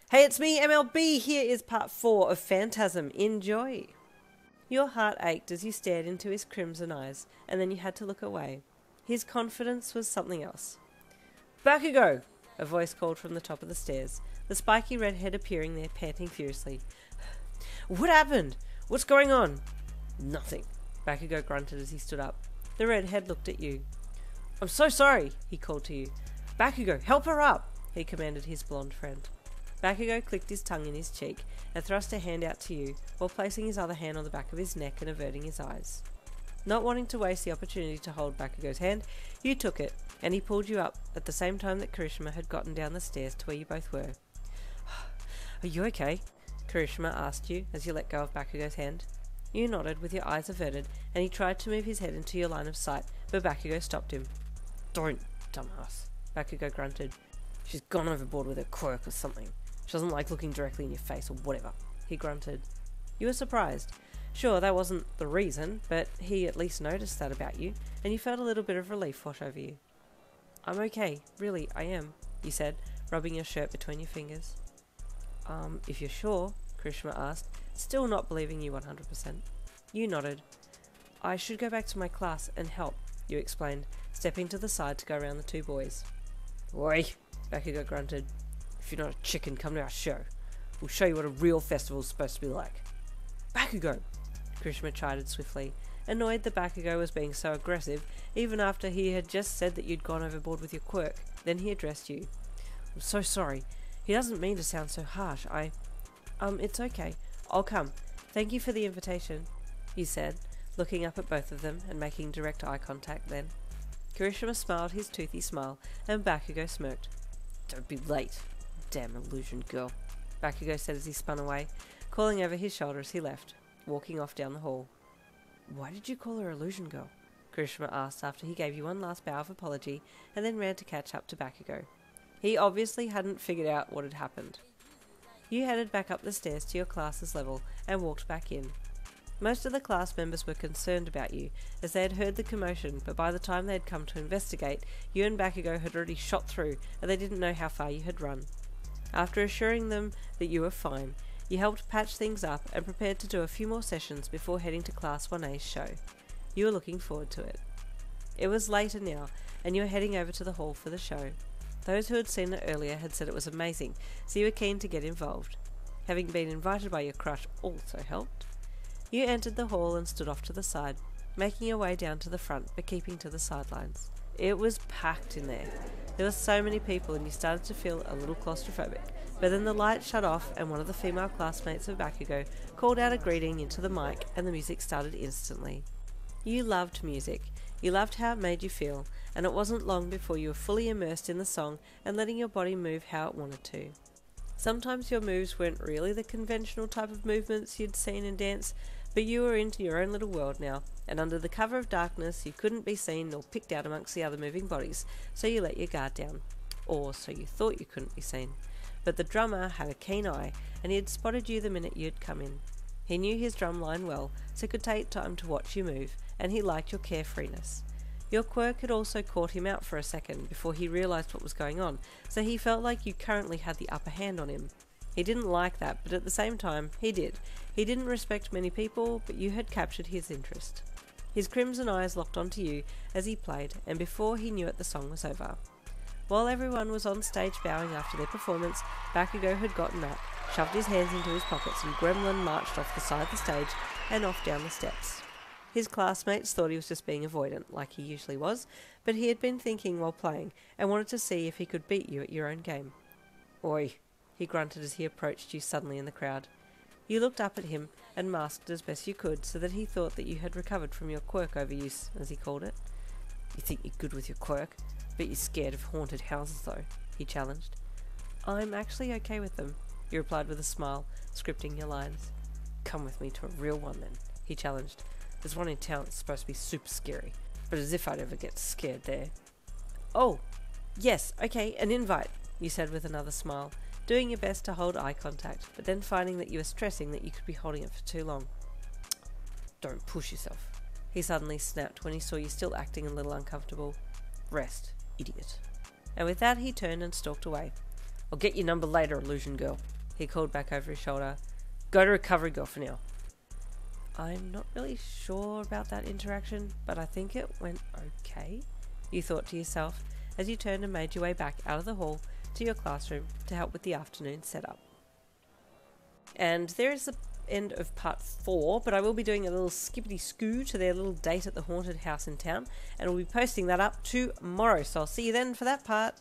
Hey, it's me, MLB. Here is part 4 of Phantasm. Enjoy. Your heart ached as you stared into his crimson eyes, and then you had to look away. His confidence was something else. Bakugou! A voice called from the top of the stairs, the spiky red head appearing there, panting furiously. What happened? What's going on? Nothing, Bakugou grunted as he stood up. The red head looked at you. I'm so sorry, he called to you. Bakugou, help her up, he commanded his blonde friend. Bakugou clicked his tongue in his cheek and thrust a hand out to you, while placing his other hand on the back of his neck and averting his eyes. Not wanting to waste the opportunity to hold Bakugou's hand, you took it, and he pulled you up at the same time that Kirishima had gotten down the stairs to where you both were. Are you okay? Kirishima asked you as you let go of Bakugou's hand. You nodded with your eyes averted, and he tried to move his head into your line of sight, but Bakugou stopped him. Don't, dumbass, Bakugou grunted. She's gone overboard with her quirk or something. She doesn't like looking directly in your face or whatever, he grunted. You were surprised. Sure, that wasn't the reason, but he at least noticed that about you, and you felt a little bit of relief wash over you. I'm okay, really, I am, you said, rubbing your shirt between your fingers. If you're sure, Kirishima asked, still not believing you 100%. You nodded. I should go back to my class and help, you explained, stepping to the side to go around the two boys. Oi, Bakugou grunted. If you're not a chicken, come to our show. We'll show you what a real festival's supposed to be like. Bakugou! Kirishima chided swiftly, annoyed that Bakugou was being so aggressive, even after he had just said that you'd gone overboard with your quirk. Then he addressed you. I'm so sorry. He doesn't mean to sound so harsh. It's okay. I'll come. Thank you for the invitation, you said, looking up at both of them and making direct eye contact then. Kirishima smiled his toothy smile, and Bakugou smirked. Don't be late. Damn illusion girl, Bakugou said as he spun away, calling over his shoulder as he left, walking off down the hall. Why did you call her illusion girl? Kirishima asked after he gave you one last bow of apology and then ran to catch up to Bakugou. He obviously hadn't figured out what had happened. You headed back up the stairs to your class's level and walked back in. Most of the class members were concerned about you, as they had heard the commotion, but by the time they had come to investigate, you and Bakugou had already shot through, and they didn't know how far you had run. After assuring them that you were fine, you helped patch things up and prepared to do a few more sessions before heading to Class 1A's show. You were looking forward to it. It was later now, and you were heading over to the hall for the show. Those who had seen it earlier had said it was amazing, so you were keen to get involved. Having been invited by your crush also helped. You entered the hall and stood off to the side, making your way down to the front but keeping to the sidelines. It was packed in there. There were so many people and you started to feel a little claustrophobic, but then the light shut off and one of the female classmates of Bakugou called out a greeting into the mic and the music started instantly. You loved music. You loved how it made you feel, and it wasn't long before you were fully immersed in the song and letting your body move how it wanted to. Sometimes your moves weren't really the conventional type of movements you'd seen in dance, but you were into your own little world now, and under the cover of darkness you couldn't be seen nor picked out amongst the other moving bodies, so you let your guard down. Or so you thought you couldn't be seen. But the drummer had a keen eye, and he had spotted you the minute you'd come in. He knew his drum line well, so could take time to watch you move, and he liked your carefreeness. Your quirk had also caught him out for a second before he realised what was going on, so he felt like you currently had the upper hand on him. He didn't like that, but at the same time, he did. He didn't respect many people, but you had captured his interest. His crimson eyes locked onto you as he played, and before he knew it, the song was over. While everyone was on stage bowing after their performance, Bakugou had gotten up, shoved his hands into his pockets, and gremlin marched off the side of the stage and off down the steps. His classmates thought he was just being avoidant, like he usually was, but he had been thinking while playing, and wanted to see if he could beat you at your own game. Oi, he grunted as he approached you suddenly in the crowd. You looked up at him and masked as best you could so that he thought that you had recovered from your quirk overuse, as he called it. You think you're good with your quirk, but you're scared of haunted houses though, he challenged. I'm actually okay with them, you replied with a smile, scripting your lines. Come with me to a real one then, he challenged. There's one in town that's supposed to be super scary, but as if I'd ever get scared there. Oh, yes, okay, an invite, you said with another smile, doing your best to hold eye contact, but then finding that you were stressing that you could be holding it for too long. Don't push yourself, he suddenly snapped when he saw you still acting a little uncomfortable. Rest, idiot. And with that he turned and stalked away. I'll get your number later, illusion girl, he called back over his shoulder. Go to recovery, girl, for now. I'm not really sure about that interaction, but I think it went okay, you thought to yourself as you turned and made your way back out of the hall to your classroom to help with the afternoon setup. And there is the end of part 4, but I will be doing a little skippity-scoo to their little date at the haunted house in town, and we'll be posting that up tomorrow, so I'll see you then for that part.